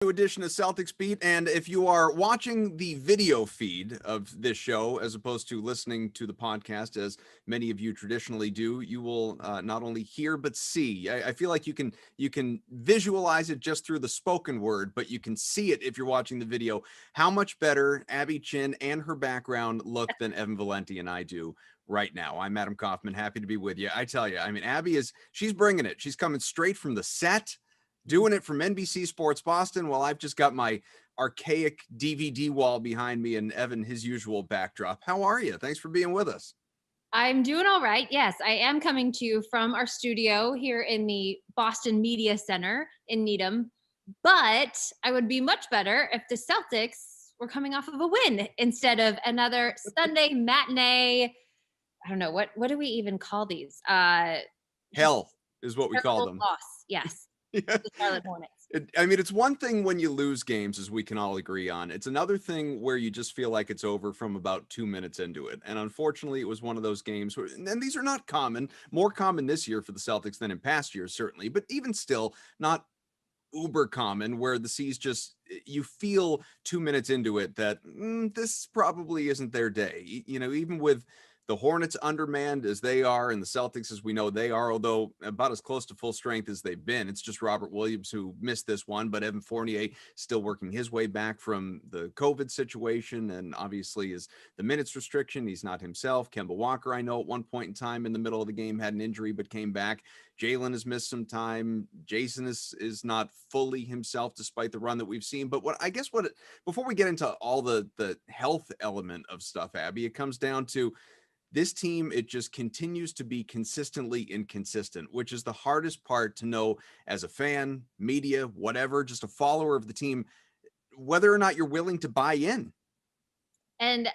Edition of Celtics Beat. And if you are watching the video feed of this show, as opposed to listening to the podcast, as many of you traditionally do, you will not only hear but see. I feel like you can visualize it just through the spoken word, but you can see it if you're watching the video. How much better Abby Chin and her background look than Evan Valenti and I do right now. I'm Adam Kaufman, happy to be with you. I tell you, I mean, she's bringing it. She's coming straight from the set, doing it from NBC Sports Boston, while I've just got my archaic DVD wall behind me and Evan, his usual backdrop. How are you? Thanks for being with us. I'm doing all right. Yes, I am coming to you from our studio here in the Boston Media Center in Needham. But I would be much better if the Celtics were coming off of a win instead of another Sunday matinee. I don't know, what do we even call these? Hell is what we call them. Loss. Yes. Yeah. The Charlotte Hornets. It's one thing when you lose games, as we can all agree on. It's another thing where you just feel like it's over from about 2 minutes into it. And unfortunately, it was one of those games where, and these are not common, more common this year for the Celtics than in past years, certainly, but even still not uber common, where the C's just, you feel 2 minutes into it that this probably isn't their day. Even with the Hornets undermanned as they are, and the Celtics as we know they are, although about as close to full strength as they've been. It's just Robert Williams who missed this one, but Evan Fournier still working his way back from the COVID situation, and obviously is the minutes restriction. He's not himself. Kemba Walker, I know at one point in time in the middle of the game had an injury but came back. Jalen has missed some time. Jayson is not fully himself despite the run that we've seen. But before we get into all the health element of stuff, Abby, it comes down to this team. It just continues to be consistently inconsistent, which is the hardest part to know as a fan, media, whatever, just a follower of the team, whether or not you're willing to buy in. And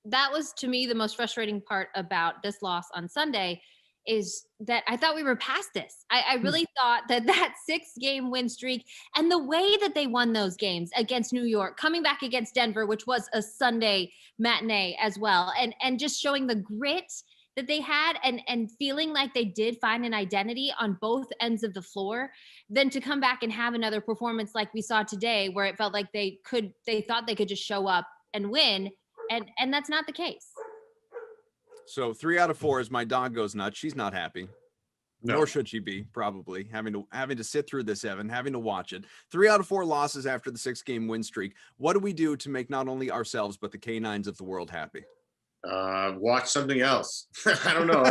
that was, to me, the most frustrating part about this loss on Sunday, is that I thought we were past this. I really thought that 6-game win streak and the way that they won those games against New York, coming back against Denver, which was a Sunday matinee as well, and just showing the grit that they had and feeling like they did find an identity on both ends of the floor, then to come back and have another performance like we saw today, where it felt like they thought they could just show up and win. And that's not the case. So 3 out of 4 as my dog goes nuts. She's not happy. No. Nor should she be, probably having to sit through this, Evan, having to watch it. 3 out of 4 losses after the 6-game win streak. What do we do to make not only ourselves but the canines of the world happy? Watch something else. I don't know.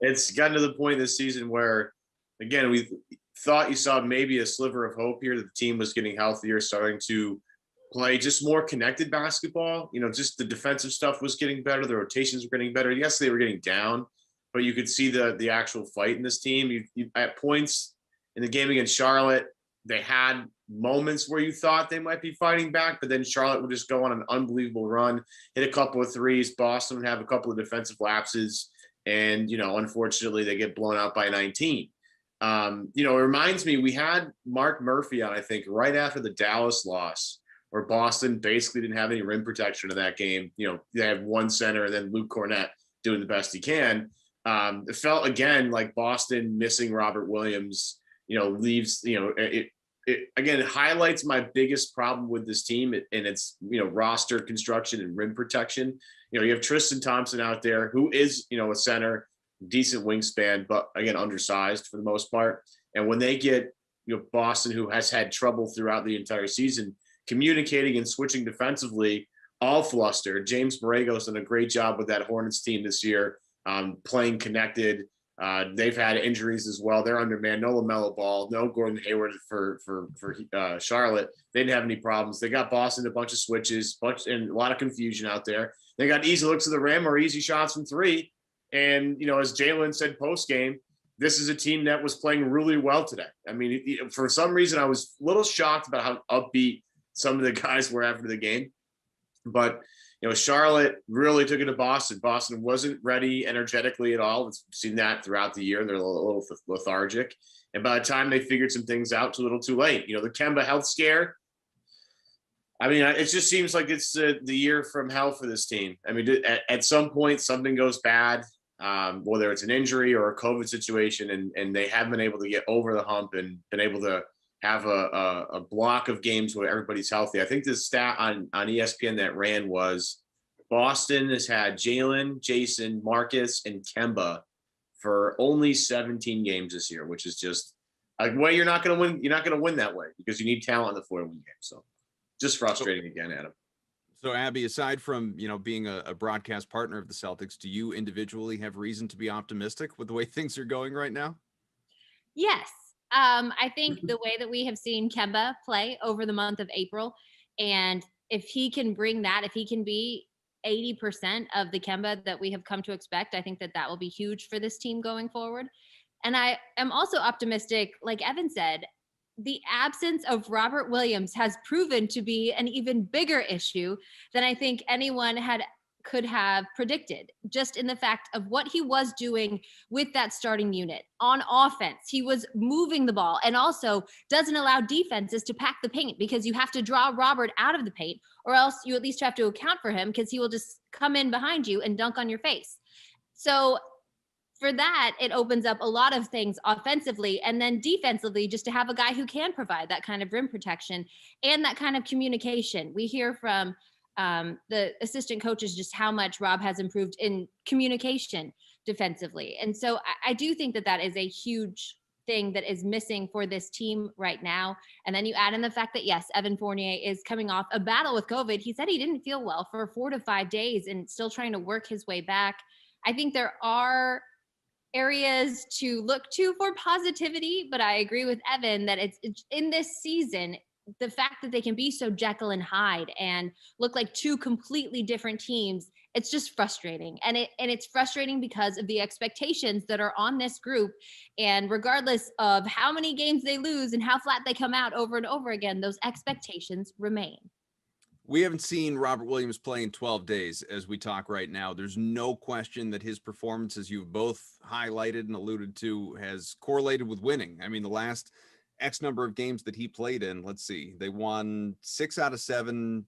It's gotten to the point this season where, again, we thought you saw maybe a sliver of hope here that the team was getting healthier, starting to play just more connected basketball. Just the defensive stuff was getting better. The rotations were getting better. Yes, they were getting down, but you could see the actual fight in this team. You at points in the game against Charlotte, they had moments where you thought they might be fighting back, but then Charlotte would just go on an unbelievable run, hit a couple of threes. Boston would have a couple of defensive lapses, and, unfortunately they get blown out by 19. It reminds me, we had Mark Murphy on, I think, right after the Dallas loss, where Boston basically didn't have any rim protection in that game. They have one center and then Luke Cornett doing the best he can. It felt, again, like Boston missing Robert Williams, leaves, it again, highlights my biggest problem with this team, and it's, roster construction and rim protection. You have Tristan Thompson out there, who is, a center, decent wingspan, but again, undersized for the most part. And when they get, Boston, who has had trouble throughout the entire season communicating and switching defensively, all flustered. James Borrego's done a great job with that Hornets team this year, playing connected. They've had injuries as well. They're undermanned. No LaMelo Ball, no Gordon Hayward for Charlotte. They didn't have any problems. They got Boston a bunch of switches, and a lot of confusion out there. They got easy looks to the rim or easy shots from 3. And, as Jalen said post-game, this is a team that was playing really well today. I mean, for some reason, I was a little shocked about how upbeat some of the guys were after the game. But, Charlotte really took it to Boston. Boston wasn't ready energetically at all. We've seen that throughout the year. They're a little lethargic. And by the time they figured some things out, it's a little too late. The Kemba health scare, it just seems like it's the year from hell for this team. At some point, something goes bad, whether it's an injury or a COVID situation, and they haven't been able to get over the hump and been able to have a block of games where everybody's healthy. I think the stat on ESPN that ran was Boston has had Jalen, Jayson, Marcus, and Kemba for only 17 games this year, which is just like, well, you're not going to win. You're not going to win that way because you need talent in the 4 win game. So just frustrating again, Adam. So Abby, aside from, being a broadcast partner of the Celtics, do you individually have reason to be optimistic with the way things are going right now? Yes. I think the way that we have seen Kemba play over the month of April, and if he can bring that, if he can be 80% of the Kemba that we have come to expect, I think that that will be huge for this team going forward. And I am also optimistic, like Evan said, the absence of Robert Williams has proven to be an even bigger issue than I think anyone could have predicted, just in the fact of what he was doing with that starting unit on offense. He was moving the ball and also doesn't allow defenses to pack the paint, because you have to draw Robert out of the paint, or else you at least have to account for him, because he will just come in behind you and dunk on your face. So for that, it opens up a lot of things offensively, and then defensively, just to have a guy who can provide that kind of rim protection and that kind of communication. We hear from the assistant coaches just how much Rob has improved in communication defensively. And so I do think that that is a huge thing that is missing for this team right now. And then you add in the fact that, yes, Evan Fournier is coming off a battle with COVID. He said he didn't feel well for 4 to 5 days and still trying to work his way back. I think there are areas to look to for positivity, but I agree with Evan that it's in this season, the fact that they can be so Jekyll and Hyde and look like two completely different teams, it's just frustrating. And it's frustrating because of the expectations that are on this group. And regardless of how many games they lose and how flat they come out over and over again, those expectations remain. We haven't seen Robert Williams play in 12 days as we talk right now. There's no question that his performance, as you've both highlighted and alluded to, has correlated with winning. I mean, the last X number of games that he played in, let's see, they won 6 out of 7,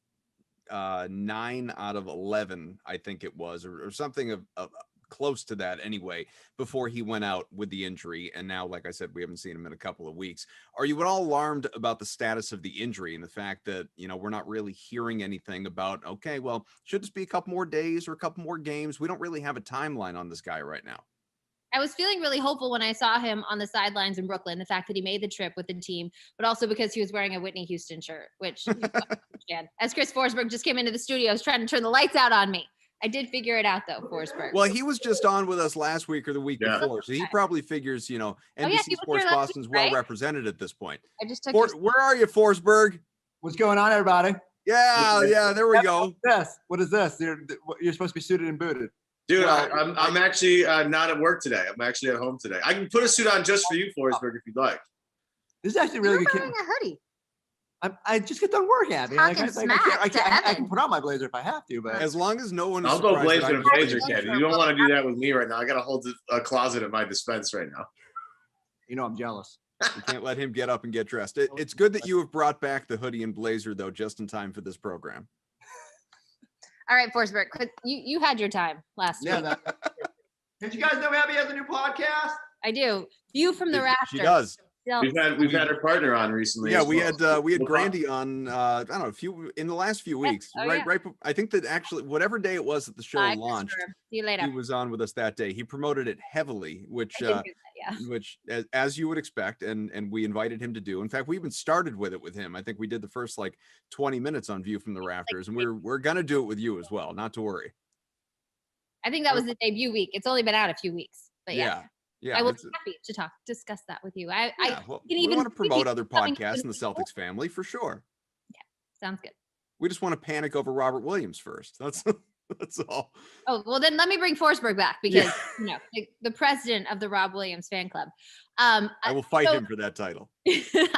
9 out of 11, I think it was, or something of close to that anyway, before he went out with the injury. And now, like I said, we haven't seen him in a couple of weeks. Are you at all alarmed about the status of the injury and the fact that, we're not really hearing anything about, okay, well, should this be a couple more days or a couple more games? We don't really have a timeline on this guy right now. I was feeling really hopeful when I saw him on the sidelines in Brooklyn, the fact that he made the trip with the team, but also because he was wearing a Whitney Houston shirt, which, as Chris Forsberg just came into the studio, was trying to turn the lights out on me. I did figure it out, though, Forsberg. Well, he was just on with us last week or the week before, so he probably figures, NBC Sports Boston's well represented at this point. I just took where are you, Forsberg? What's going on, everybody? Yeah, there we go. What is this? You're supposed to be suited and booted. Dude, I'm actually not at work today. I'm actually at home today. I can put a suit on just for you, Forsberg, if you'd like. This is actually really good. Wearing a hoodie. I just get done work, Abby. I can put on my blazer if I have to, but as long as no one is I'll go blazer and blazer, Ken. You don't want to do that with me right now. I got to hold a closet at my dispense right now. I'm jealous. You can't let him get up and get dressed. It's good that you have brought back the hoodie and blazer, though, just in time for this program. All right, Forsberg, you had your time last week. Did you guys know Abby has a new podcast? I do. View from the Rafters. She does. We've had our partner on recently. Yeah, we had Grandy on. I don't know, in the last few weeks. Right. I think that actually, whatever day it was that the show launched, see you later. He was on with us that day. He promoted it heavily, which as you would expect, and we invited him to do. In fact, we even started with it with him. I think we did the first 20 minutes on View from the Rafters, and we're gonna do it with you as well. Not to worry. I think that was the debut week. It's only been out a few weeks, but yeah. Yeah, I will be happy to discuss that with you. We want to promote other podcasts in the Celtics family for sure. Yeah, sounds good. We just want to panic over Robert Williams first. That's all. Oh, well, then let me bring Forsberg back because the president of the Rob Williams fan club. I will fight him for that title.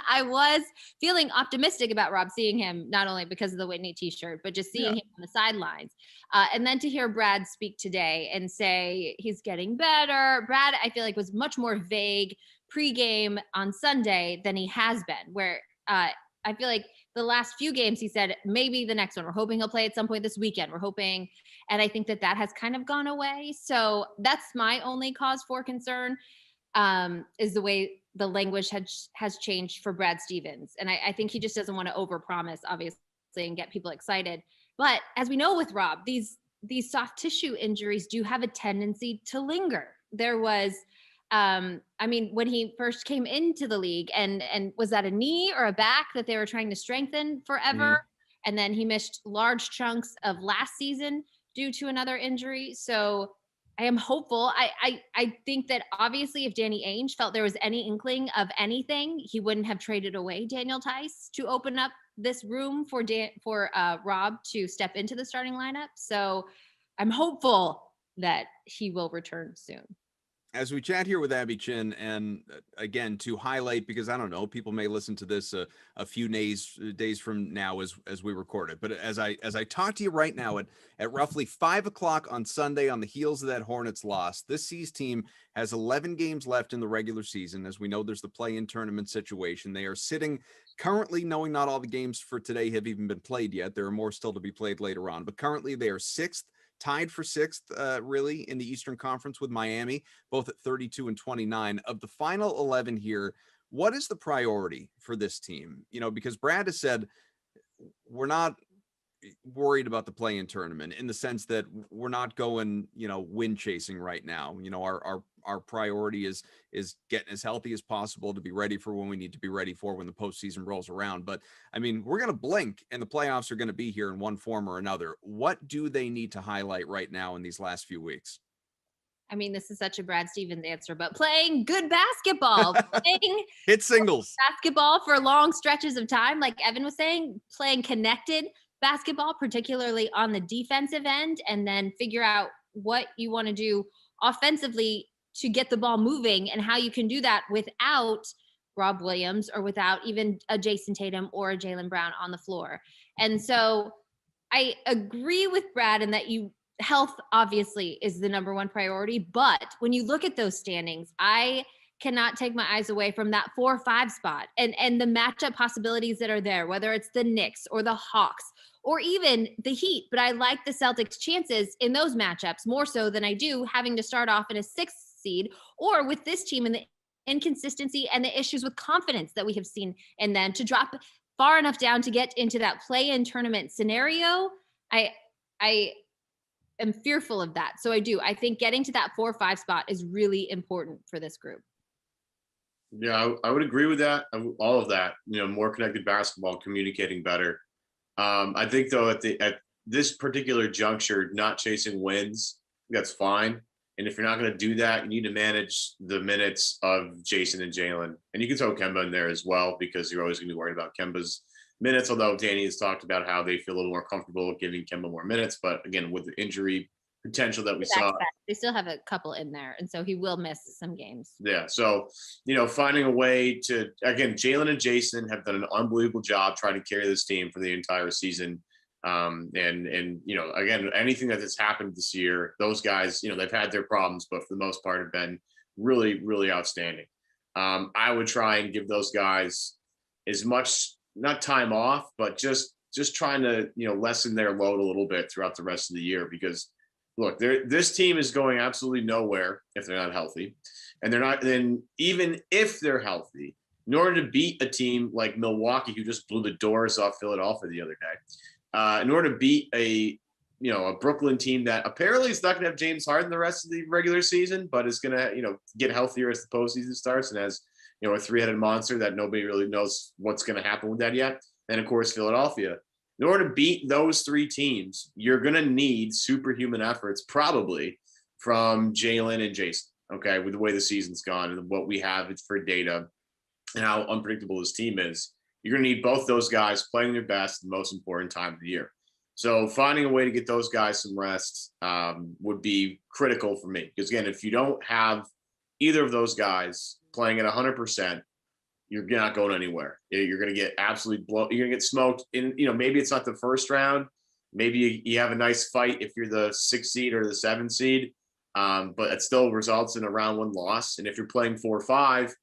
I was feeling optimistic about Rob, seeing him not only because of the Whitney t-shirt, but just seeing him on the sidelines. And then to hear Brad speak today and say he's getting better. Brad, I feel like, was much more vague pregame on Sunday than he has been, where I feel like the last few games he said, maybe the next one. We're hoping he'll play at some point this weekend. We're hoping. And I think that has kind of gone away. So that's my only cause for concern. Is the way the language has changed for Brad Stevens. And I think he just doesn't want to overpromise, obviously, and get people excited. But as we know with Rob, these soft tissue injuries do have a tendency to linger. There was, when he first came into the league, and was that a knee or a back that they were trying to strengthen forever? And then he missed large chunks of last season due to another injury. So I am hopeful. I think that obviously if Danny Ainge felt there was any inkling of anything, he wouldn't have traded away Daniel Tice to open up this room for Rob to step into the starting lineup. So I'm hopeful that he will return soon. As we chat here with Abby Chin, and again, to highlight, because I don't know, people may listen to this a few days from now as we record it. But as I talk to you right now at roughly 5:00 on Sunday, on the heels of that Hornets loss, this C's team has 11 games left in the regular season. As we know, there's the play-in tournament situation. They are sitting currently, knowing not all the games for today have even been played yet. There are more still to be played later on. But currently, they are sixth. Tied for sixth, really, in the Eastern Conference with Miami, both at 32 and 29. Of the final 11 here, what is the priority for this team? Because Brad has said we're not worried about the play-in tournament, in the sense that we're not going, win chasing right now. Our priority is getting as healthy as possible to be ready for when we need to be ready for when the postseason rolls around. But we're going to blink and the playoffs are going to be here in one form or another. What do they need to highlight right now in these last few weeks? This is such a Brad Stevens answer, but playing good basketball, playing hit singles basketball for long stretches of time, like Evan was saying, playing connected basketball, particularly on the defensive end, and then figure out what you want to do offensively to get the ball moving, and how you can do that without Rob Williams or without even a Jayson Tatum or a Jaylen Brown on the floor. And so I agree with Brad in that health obviously is the number one priority. But when you look at those standings, I cannot take my eyes away from that 4 or 5 spot and the matchup possibilities that are there, whether it's the Knicks or the Hawks or even the Heat. But I like the Celtics' chances in those matchups more so than I do having to start off in a 6th seed, or with this team and the inconsistency and the issues with confidence that we have seen in them to drop far enough down to get into that play-in tournament scenario. I am fearful of that. So I think getting to that 4 or 5 spot is really important for this group. Yeah, I would agree with that. All of that, more connected basketball, communicating better. I think though at this particular juncture, not chasing wins, that's fine. And if you're not going to do that, you need to manage the minutes of Jayson and Jaylen. And you can throw Kemba in there as well, because you're always going to be worried about Kemba's minutes, although Danny has talked about how they feel a little more comfortable giving Kemba more minutes. But again, with the injury potential that we saw, they still have a couple in there. And so he will miss some games. Yeah. So, finding a way to, again, Jaylen and Jayson have done an unbelievable job trying to carry this team for the entire season. Again, anything that has happened this year, those guys, they've had their problems, but for the most part have been really, really outstanding. I would try and give those guys as much, not time off, but just trying to, lessen their load a little bit throughout the rest of the year, because look, this team is going absolutely nowhere if they're not healthy. And they're not, then even if they're healthy, in order to beat a team like Milwaukee, who just blew the doors off Philadelphia the other day, in order to beat a Brooklyn team that apparently is not going to have James Harden the rest of the regular season, but is going to, get healthier as the postseason starts, and has, a 3-headed monster that nobody really knows what's going to happen with that yet. And of course, Philadelphia. In order to beat those 3 teams, you're going to need superhuman efforts, probably from Jaylen and Jayson. Okay, with the way the season's gone and what we have for data and how unpredictable this team is, you're going to need both those guys playing their best the most important time of the year. So finding a way to get those guys some rest would be critical for me. Because again, if you don't have either of those guys playing at 100%, you're not going anywhere. You're going to get absolutely blown. You're going to get smoked in, maybe it's not the first round. Maybe you have a nice fight if you're the 6th seed or the 7th seed. But it still results in a round 1 loss. And if you're playing 4 or 5,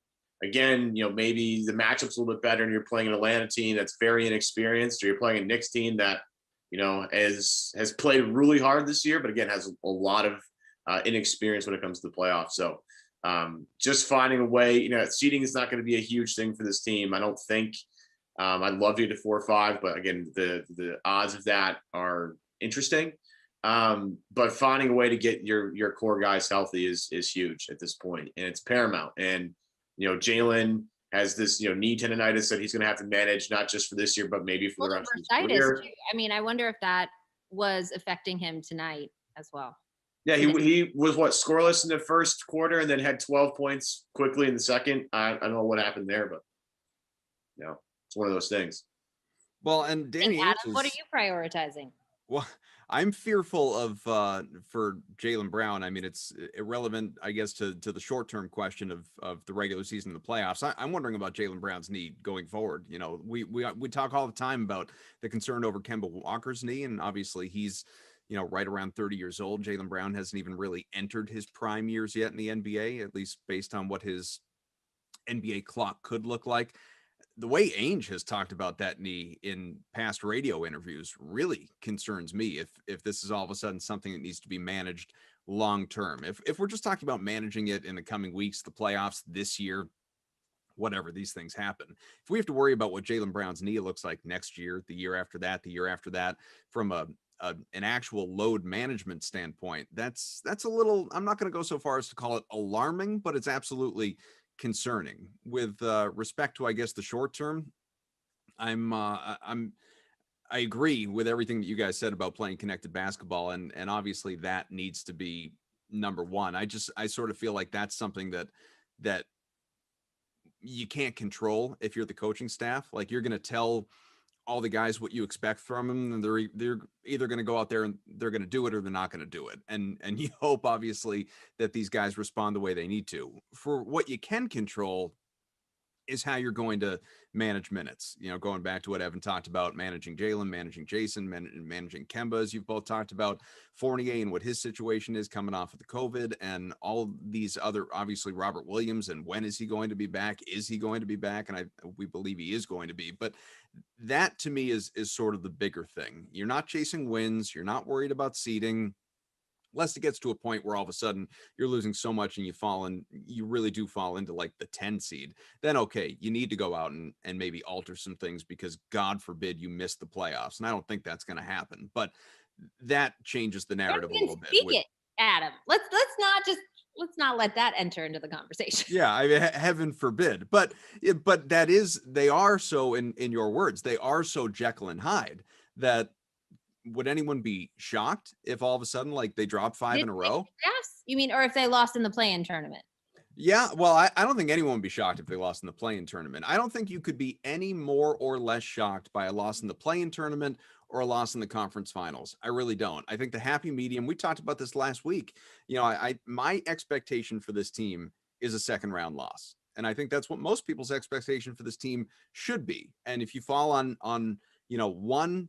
again, maybe the matchup's a little bit better and you're playing an Atlanta team that's very inexperienced, or you're playing a Knicks team that, has played really hard this year, but again, has a lot of inexperience when it comes to the playoffs. So Just finding a way, seeding is not going to be a huge thing for this team. I don't think. I'd love to get to 4 or 5, but again, the odds of that are interesting. But finding a way to get your core guys healthy is huge at this point, and it's paramount. And Jaylen has this knee tendonitis that he's going to have to manage, not just for this year, but maybe for the rest of his career. Too. I mean, I wonder if that was affecting him tonight as well. Yeah, he was scoreless in the first quarter and then had 12 points quickly in the second. I don't know what happened there, but it's one of those things. Well, and Danny, Adam, what are you prioritizing? Well, I'm fearful of for Jaylen Brown. I mean, it's irrelevant, I guess, to the short-term question of the regular season and the playoffs. I'm wondering about Jaylen Brown's knee going forward. We talk all the time about the concern over Kemba Walker's knee, and obviously he's right around 30 years old. Jaylen Brown hasn't even really entered his prime years yet in the NBA, at least based on what his NBA clock could look like. The way Ainge has talked about that knee in past radio interviews really concerns me if this is all of a sudden something that needs to be managed long term. If we're just talking about managing it in the coming weeks, the playoffs this year, whatever, these things happen. If we have to worry about what Jaylen Brown's knee looks like next year, the year after that, from an actual load management standpoint, that's a little, I'm not going to go so far as to call it alarming, but it's absolutely concerning. With respect to, I guess, the short term, I agree with everything that you guys said about playing connected basketball, and obviously that needs to be number one. I sort of feel like that's something that you can't control if you're the coaching staff. Like, you're going to tell all the guys what you expect from them, and they're either going to go out there and they're going to do it or they're not going to do it. And you hope, obviously, that these guys respond the way they need to. For what you can control is how you're going to manage minutes. Going back to what Evan talked about, managing Jaylen, managing Jayson, managing Kemba, as you've both talked about, Fournier and what his situation is coming off of the COVID, and all these other, obviously, Robert Williams, and when is he going to be back? Is he going to be back? And we believe he is going to be. But that, to me, is sort of the bigger thing. You're not chasing wins. You're not worried about seeding. Unless it gets to a point where all of a sudden you're losing so much and you really do fall into like the 10 seed, then okay, you need to go out and maybe alter some things, because God forbid you miss the playoffs. And I don't think that's going to happen, but that changes the narrative a little bit. Speak it, Adam. Let's not let that enter into the conversation. Yeah, I mean, heaven forbid. But they are so, in your words, they are so Jekyll and Hyde that. Would anyone be shocked if all of a sudden, like, they drop 5 in a row? Yes. You mean, or if they lost in the play-in tournament? Yeah. Well, I don't think anyone would be shocked if they lost in the play-in tournament. I don't think you could be any more or less shocked by a loss in the play-in tournament or a loss in the conference finals. I really don't. I think the happy medium, we talked about this last week. My expectation for this team is a second round loss. And I think that's what most people's expectation for this team should be. And if you fall on one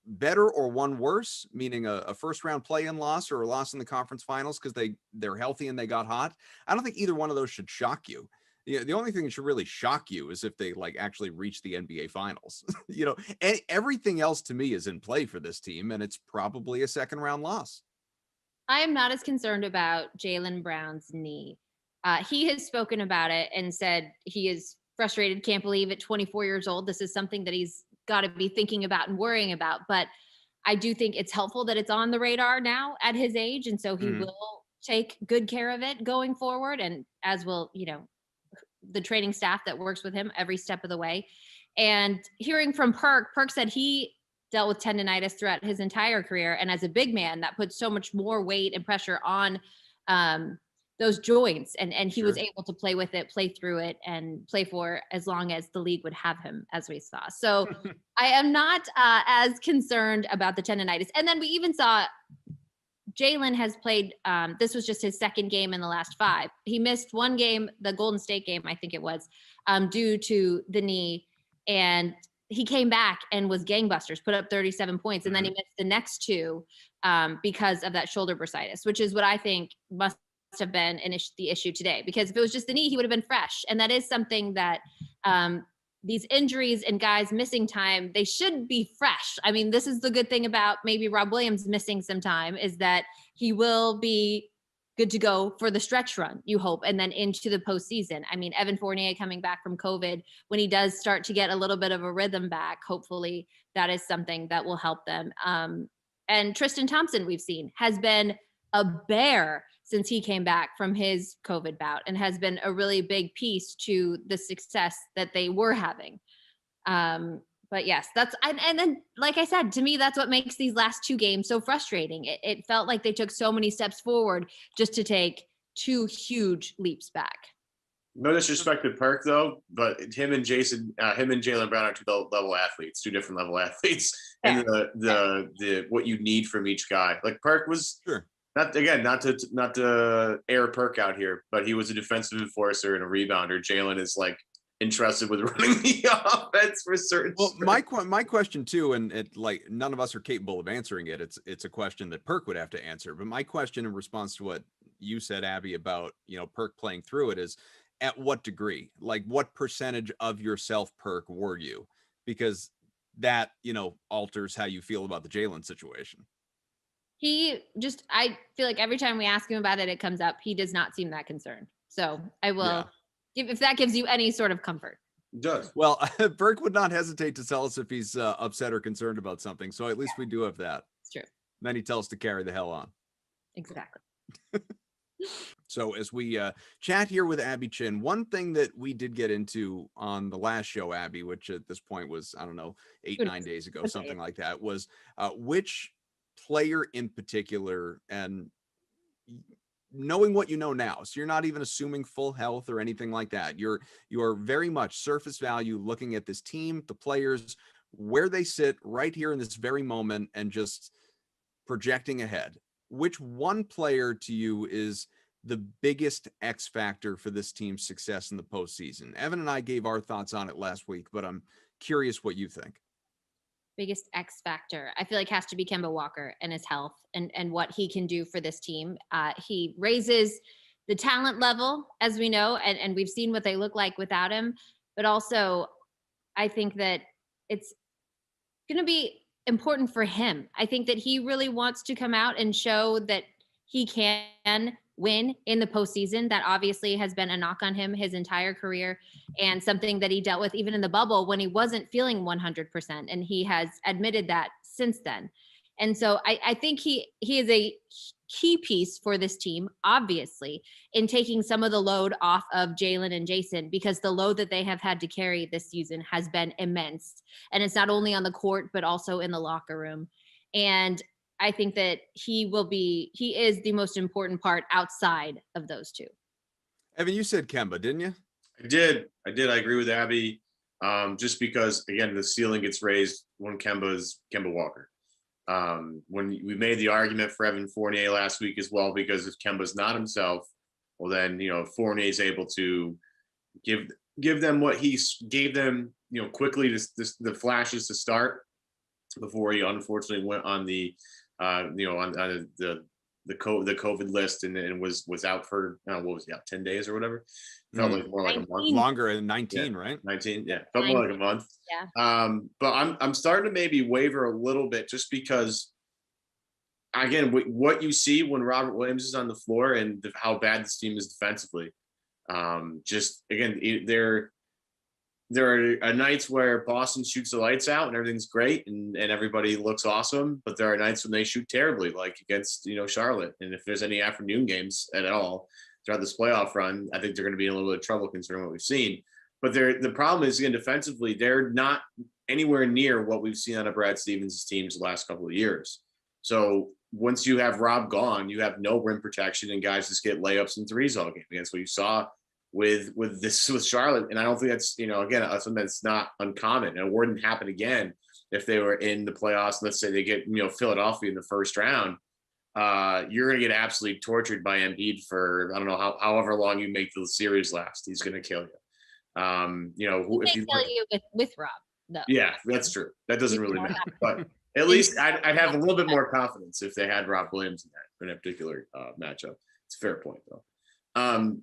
better or one worse, meaning a first round play-in loss or a loss in the conference finals because they're healthy and they got hot, I don't think either one of those should shock you. The only thing that should really shock you is if they actually reach the NBA finals. Everything else to me is in play for this team, and it's probably a second round loss. I am not as concerned about Jaylen Brown's knee. He has spoken about it and said he is frustrated, can't believe at 24 years old, this is something that he's got to be thinking about and worrying about. But I do think it's helpful that it's on the radar now at his age. And so he will take good care of it going forward. And as will, the training staff that works with him every step of the way. And hearing from Perk said he dealt with tendonitis throughout his entire career. And as a big man, that puts so much more weight and pressure on those joints, and he was able to play with it, play through it, and play for as long as the league would have him, as we saw. So I am not as concerned about the tendonitis. And then we even saw Jaylen has played, this was just his second game in the last 5. He missed one game, the Golden State game, I think it was, due to the knee, and he came back and was gangbusters, put up 37 points, and then he missed the next 2 because of that shoulder bursitis, which is what I think must have been the issue today, because if it was just the knee, he would have been fresh. And that is something that these injuries and guys missing time, they should be fresh. I mean, this is the good thing about maybe Rob Williams missing some time, is that he will be good to go for the stretch run, you hope, and then into the postseason. I mean, Evan Fournier coming back from COVID, when he does start to get a little bit of a rhythm back, hopefully that is something that will help them. And Tristan Thompson, we've seen, has been a bear since he came back from his COVID bout and has been a really big piece to the success that they were having. But yes, and then, like I said, to me, that's what makes these last two games so frustrating. It felt like they took so many steps forward just to take two huge leaps back. No disrespect to Perk though, but him and Jaylen Brown are two different level athletes, and the what you need from each guy. Like Perk was not to air Perk out here, but he was a defensive enforcer and a rebounder. Jaylen is like entrusted with running the offense for certain. Well, my question too, and it like none of us are capable of answering it. It's a question that Perk would have to answer. But my question in response to what you said, Abby, about Perk playing through it is, at what degree? Like, what percentage of yourself, Perk, were you? Because that alters how you feel about the Jaylen situation. I feel like every time we ask him about it, it comes up. He does not seem that concerned. So I will. Yeah. If that gives you any sort of comfort. It does. Well, Burke would not hesitate to tell us if he's upset or concerned about something. So at least we do have that. It's true. Then he tells us to carry the hell on. Exactly. So as we chat here with Abby Chin, one thing that we did get into on the last show, Abby, which at this point was, I don't know, 8-9 days ago, something like that, was which player in particular, and knowing what you know now, so you're not even assuming full health or anything like that. You're very much surface value, looking at this team, the players, where they sit right here in this very moment, and just projecting ahead. Which one player to you is the biggest X factor for this team's success in the postseason? Evan and I gave our thoughts on it last week, but I'm curious what you think. Biggest X factor, I feel like, has to be Kemba Walker and his health and what he can do for this team. He raises the talent level, as we know, and we've seen what they look like without him. But also, I think that it's going to be important for him. I think that he really wants to come out and show that he can win in the postseason. That obviously has been a knock on him his entire career, and something that he dealt with even in the bubble when he wasn't feeling 100%. And he has admitted that since then. And so I think he is a key piece for this team, obviously, in taking some of the load off of Jaylen and Jayson, because the load that they have had to carry this season has been immense. And it's not only on the court, but also in the locker room. And I think that he is the most important part outside of those two. Evan, you said Kemba, didn't you? I did. I agree with Abby. Just because, again, the ceiling gets raised when Kemba Walker. When we made the argument for Evan Fournier last week as well, because if Kemba's not himself, well then, Fournier is able to give them what he gave them, quickly, the flashes to start before he unfortunately went on the on the COVID list and was out for what was he out 10 days or whatever. Felt like more like a month longer than 19, right? 19, yeah, felt more like a month. Yeah. But I'm starting to maybe waver a little bit, just because, again, what you see when Robert Williams is on the floor and how bad this team is defensively. Just again, there are nights where Boston shoots the lights out and everything's great and everybody looks awesome, but there are nights when they shoot terribly, like against Charlotte. And if there's any afternoon games at all throughout this playoff run, I think they're going to be in a little bit of trouble considering what we've seen. But the problem is, again, defensively, they're not anywhere near what we've seen out of Brad Stevens' teams the last couple of years. So once you have Rob gone, you have no rim protection, and guys just get layups and threes all game. Against what you saw with Charlotte. And I don't think that's, again, something that's not uncommon. And it wouldn't happen again if they were in the playoffs. Let's say they get, Philadelphia in the first round. You're going to get absolutely tortured by Embiid for, I don't know, however long you make the series last. He's going to kill you. If you kill you with Rob, though. Yeah, that's true. That doesn't really matter. But at least I'd have a little bit more confidence if they had Rob Williams in that particular matchup. It's a fair point, though.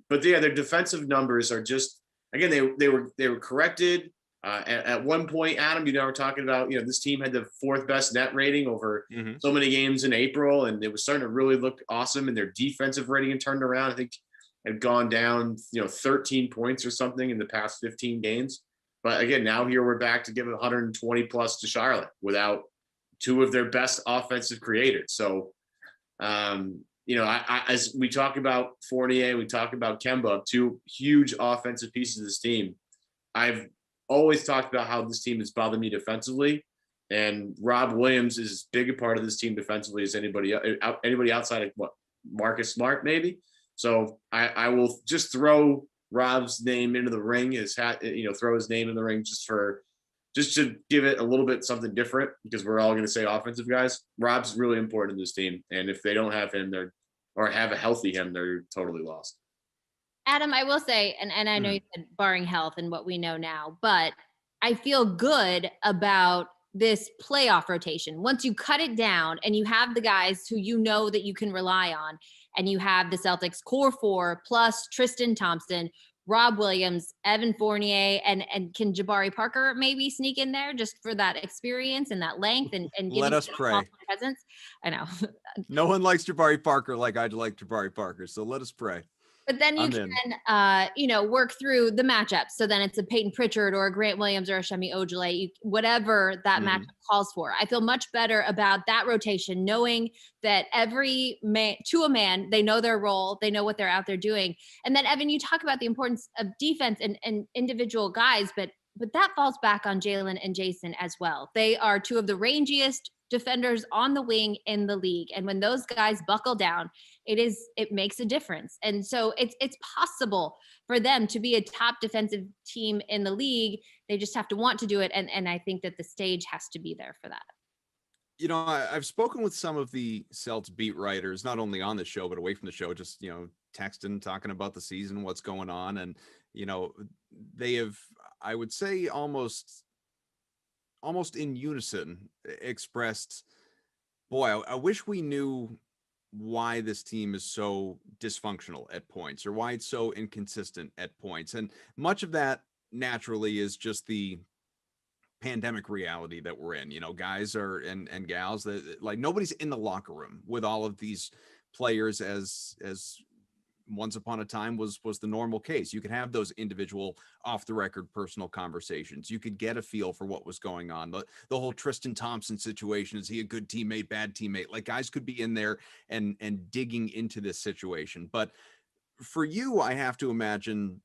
But yeah, their defensive numbers are just, again, they were corrected. At one point, Adam, you know, we're talking about, you know, this team had the 4th best net rating over so many games in April, and it was starting to really look awesome. And their defensive rating had turned around. I think had gone down, you know, 13 points or something in the past 15 games. But again, now here we're back to give 120 plus to Charlotte without 2 of their best offensive creators. So, you know, as we talk about Fournier, we talk about Kemba, 2 huge offensive pieces of this team. I've always talked about how this team has bothered me defensively, and Rob Williams is as big a part of this team defensively as anybody outside of what, Marcus Smart maybe. So I will just throw Rob's name into the ring, throw his name in the ring just to give it a little bit something different, because we're all going to say offensive guys. Rob's really important to this team, and if they don't have him, or have a healthy him, they're totally lost. Adam, I will say, and I know you said barring health and what we know now, but I feel good about this playoff rotation. Once you cut it down and you have the guys who you know that you can rely on, and you have the Celtics core 4 plus Tristan Thompson, Rob Williams, Evan Fournier, and can Jabari Parker maybe sneak in there just for that experience and that length and let us pray. Presence. I know. No one likes Jabari Parker like I'd like Jabari Parker, so let us pray. But then you can, work through the matchups. So then it's a Peyton Pritchard or a Grant Williams or a Shemi Ojale, whatever that matchup calls for. I feel much better about that rotation, knowing that every man, to a man, they know their role, they know what they're out there doing. And then, Evan, you talk about the importance of defense and individual guys, but that falls back on Jaylen and Jayson as well. They are 2 of the rangiest defenders on the wing in the league. And when those guys buckle down, it makes a difference. And so it's possible for them to be a top defensive team in the league. They just have to want to do it. And I think that the stage has to be there for that. You know, I've spoken with some of the Celtics beat writers, not only on the show, but away from the show, just, you know, texting, talking about the season, what's going on. And, you know, they have, I would say, almost in unison expressed, boy, I wish we knew why this team is so dysfunctional at points, or why it's so inconsistent at points. And much of that naturally is just the pandemic reality that we're in. You know, guys are and gals that, like, nobody's in the locker room with all of these players as once upon a time was the normal case. You could have those individual off the record personal conversations. You could get a feel for what was going on. The whole Tristan Thompson situation, is he a good teammate, bad teammate? Like, guys could be in there and digging into this situation. But for you, I have to imagine,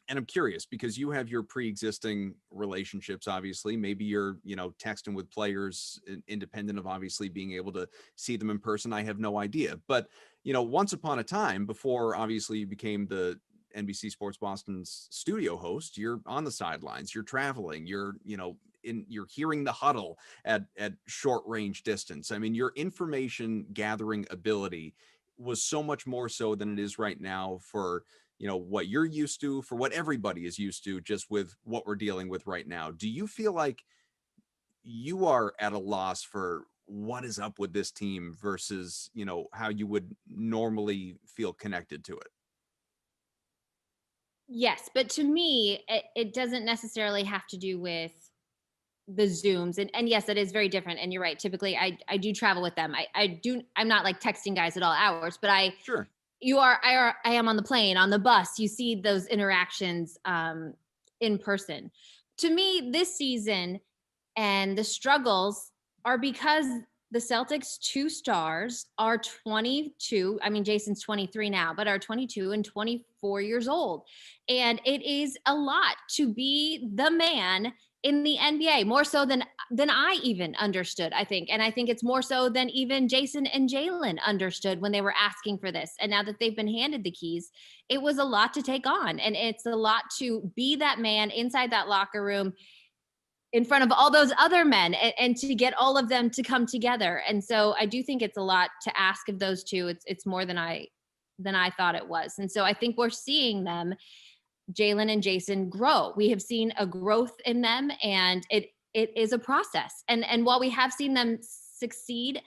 and I'm curious because you have your pre-existing relationships, obviously. Maybe you're, you know, texting with players independent of obviously being able to see them in person. I have no idea. But, you know, once upon a time, before obviously you became the NBC Sports Boston's studio host, you're on the sidelines, you're traveling, you're, you know, you're hearing the huddle at short range distance. I mean, your information gathering ability was so much more so than it is right now for, you know, what you're used to, for what everybody is used to, just with what we're dealing with right now. Do you feel like you are at a loss for what is up with this team versus, you know, how you would normally feel connected to it? Yes, but to me, it doesn't necessarily have to do with the Zooms. And yes, it is very different. And you're right. Typically I do travel with them. I'm not like texting guys at all hours, but I am on the plane, on the bus. You see those interactions in person. To me, this season and the struggles are because the Celtics 2 stars are 22. I mean, Jason's 23 now, but are 22 and 24 years old. And it is a lot to be the man in the NBA, more so than I even understood, I think. And I think it's more so than even Jayson and Jaylen understood when they were asking for this. And now that they've been handed the keys, it was a lot to take on. And it's a lot to be that man inside that locker room in front of all those other men and to get all of them to come together. And so I do think it's a lot to ask of those 2. It's more than I thought it was. And so I think we're seeing them, Jaylen and Jayson, grow. We have seen a growth in them, and it is a process. And while we have seen them succeed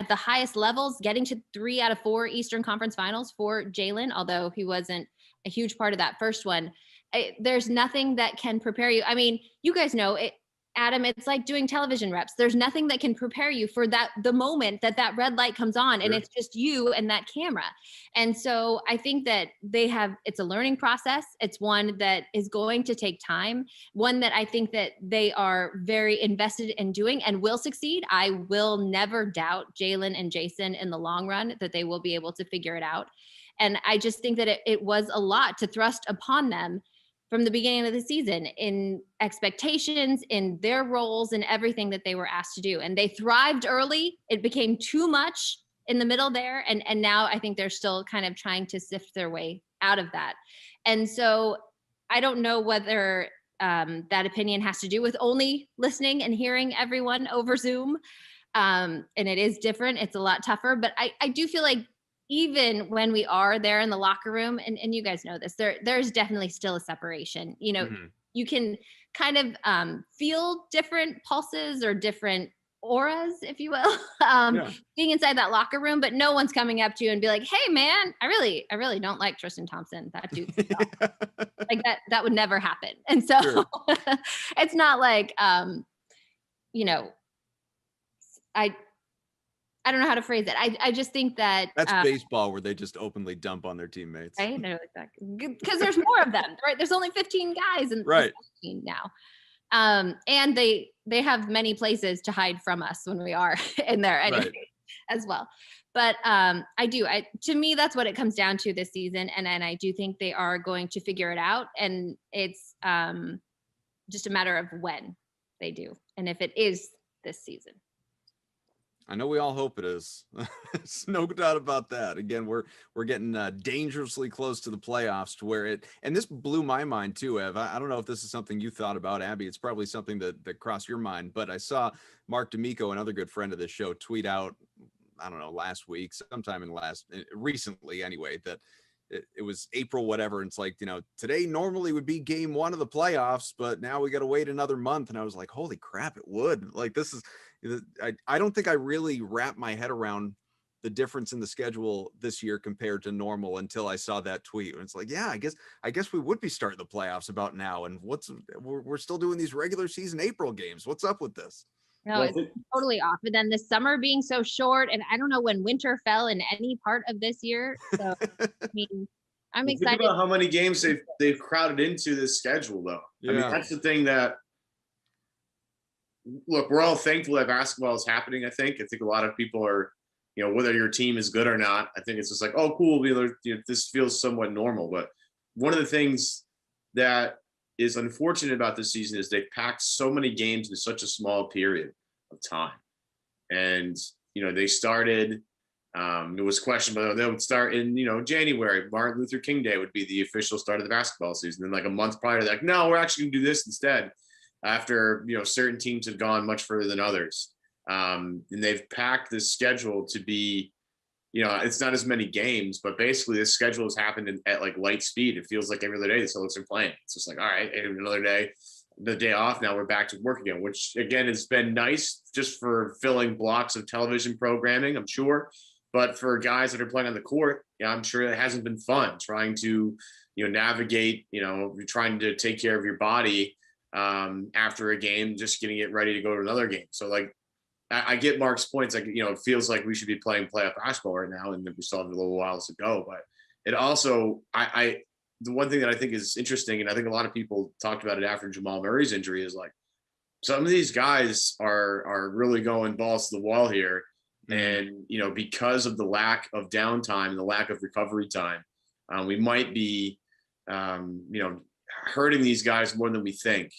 at the highest levels, getting to 3 out of 4 Eastern Conference Finals for Jaylen, although he wasn't a huge part of that first one, there's nothing that can prepare you. I mean, you guys know it, Adam, it's like doing television reps. There's nothing that can prepare you for the moment that red light comes on, and it's just you and that camera. And so I think that it's a learning process. It's one that is going to take time, one that I think that they are very invested in doing and will succeed. I will never doubt Jalen and Jayson in the long run, that they will be able to figure it out. And I just think that it was a lot to thrust upon them from the beginning of the season, in expectations, in their roles, and everything that they were asked to do. And they thrived early. It became too much in the middle there. And now I think they're still kind of trying to sift their way out of that. And so I don't know whether that opinion has to do with only listening and hearing everyone over Zoom. And it is different. It's a lot tougher. But I do feel like even when we are there in the locker room, and you guys know this, there's definitely still a separation. You know, you can kind of feel different pulses or different auras, if you will, being inside that locker room, but no one's coming up to you and be like, hey man, I really don't like Tristan Thompson. That dude's like that would never happen. And so it's not like, you know, I don't know how to phrase it. I just think that that's baseball, where they just openly dump on their teammates. Right? Because there's more of them, right? There's only 15 guys in the team now. And they have many places to hide from us when we are in there anyway, as well. But to me, that's what it comes down to this season. And I do think they are going to figure it out. And it's just a matter of when they do. And if it is this season. I know we all hope it is. There's no doubt about that. Again, we're getting dangerously close to the playoffs, to where and this blew my mind too, Ev. I don't know if this is something you thought about, Abby. It's probably something that crossed your mind, but I saw Mark D'Amico, another good friend of this show, tweet out, I don't know, last week, sometime recently anyway, that it was April, whatever. And it's like, you know, today normally would be game one of the playoffs, but now we got to wait another month. And I was like, holy crap, it would. Like, this is, I don't think I really wrapped my head around the difference in the schedule this year compared to normal until I saw that tweet. And it's like, yeah, I guess we would be starting the playoffs about now. And we're still doing these regular season April games. What's up with this? No, it's totally off. But then the summer being so short, and I don't know when winter fell in any part of this year. So I mean, I'm excited. Think about how many games they've crowded into this schedule, though. Yeah. I mean, that's the thing that. Look, we're all thankful that basketball is happening. I think a lot of people are, you know, whether your team is good or not. I think it's just like, oh, cool. This feels somewhat normal. But one of the things that is unfortunate about this season is they've packed so many games in such a small period of time. And, you know, they started, it was questioned whether they would start in, you know, January. Martin Luther King Day would be the official start of the basketball season. Then like a month prior, they're like, no, we're actually gonna do this instead, after, you know, certain teams have gone much further than others. And they've packed this schedule to be, you know, it's not as many games, but basically this schedule has happened at like light speed. It feels like every other day the Celtics are playing. It's just like, all right, another day, the day off. Now we're back to work again, which again has been nice just for filling blocks of television programming, I'm sure. But for guys that are playing on the court, yeah, I'm sure it hasn't been fun trying to, you know, navigate, you know, trying to take care of your body after a game, just getting it ready to go to another game. So like, I get Mark's points. Like, you know, it feels like we should be playing playoff basketball right now, and we still have a little while to go. But it also, the one thing that I think is interesting, and I think a lot of people talked about it after Jamal Murray's injury, is like some of these guys are really going balls to the wall here, and you know, because of the lack of downtime and the lack of recovery time, we might be, you know, hurting these guys more than we think.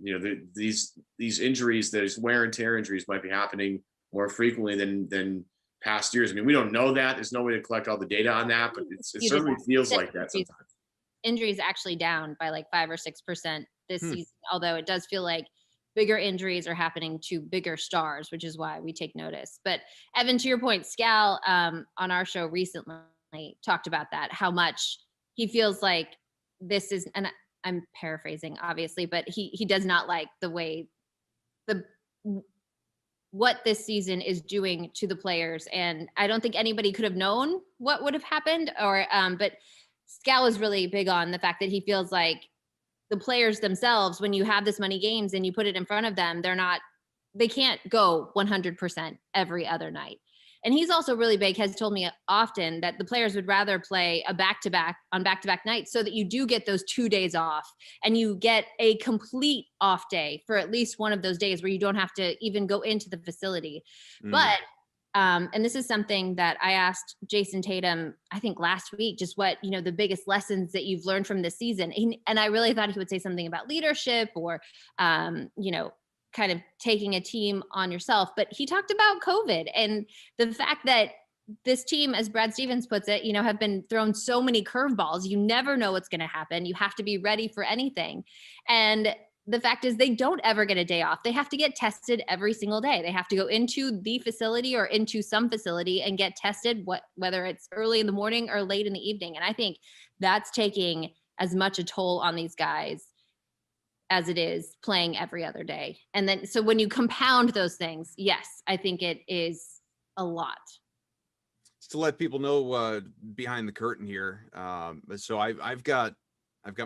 You know, these injuries, these wear and tear injuries, might be happening more frequently than past years. I mean, we don't know that. There's no way to collect all the data on that, but it certainly feels like that sometimes. Injuries actually down by like 5 or 6% this season, although it does feel like bigger injuries are happening to bigger stars, which is why we take notice. But Evan, to your point, Scal on our show recently talked about that, how much he feels like this is, and I'm paraphrasing obviously, but he does not like the way what this season is doing to the players. And I don't think anybody could have known what would have happened, or but Scal is really big on the fact that he feels like the players themselves, when you have this many games and you put it in front of them, they can't go 100% every other night. And he's also really big, has told me often that the players would rather play a back-to-back on back-to-back nights so that you do get those 2 days off and you get a complete off day for at least one of those days where you don't have to even go into the facility. But and this is something that I asked Jayson Tatum, I think last week, just what, the biggest lessons that you've learned from this season. And I really thought he would say something about leadership or, kind of taking a team on yourself. But he talked about COVID and the fact that this team, as Brad Stevens puts it, have been thrown so many curveballs. You never know what's going to happen. You have to be ready for anything. And the fact is they don't ever get a day off. They have to get tested every single day. They have to go into the facility or into some facility and get tested, whether it's early in the morning or late in the evening. And I think that's taking as much a toll on these guys as it is playing every other day. And then, so when you compound those things, yes, I think it is a lot. Just to let people know behind the curtain here. So I've got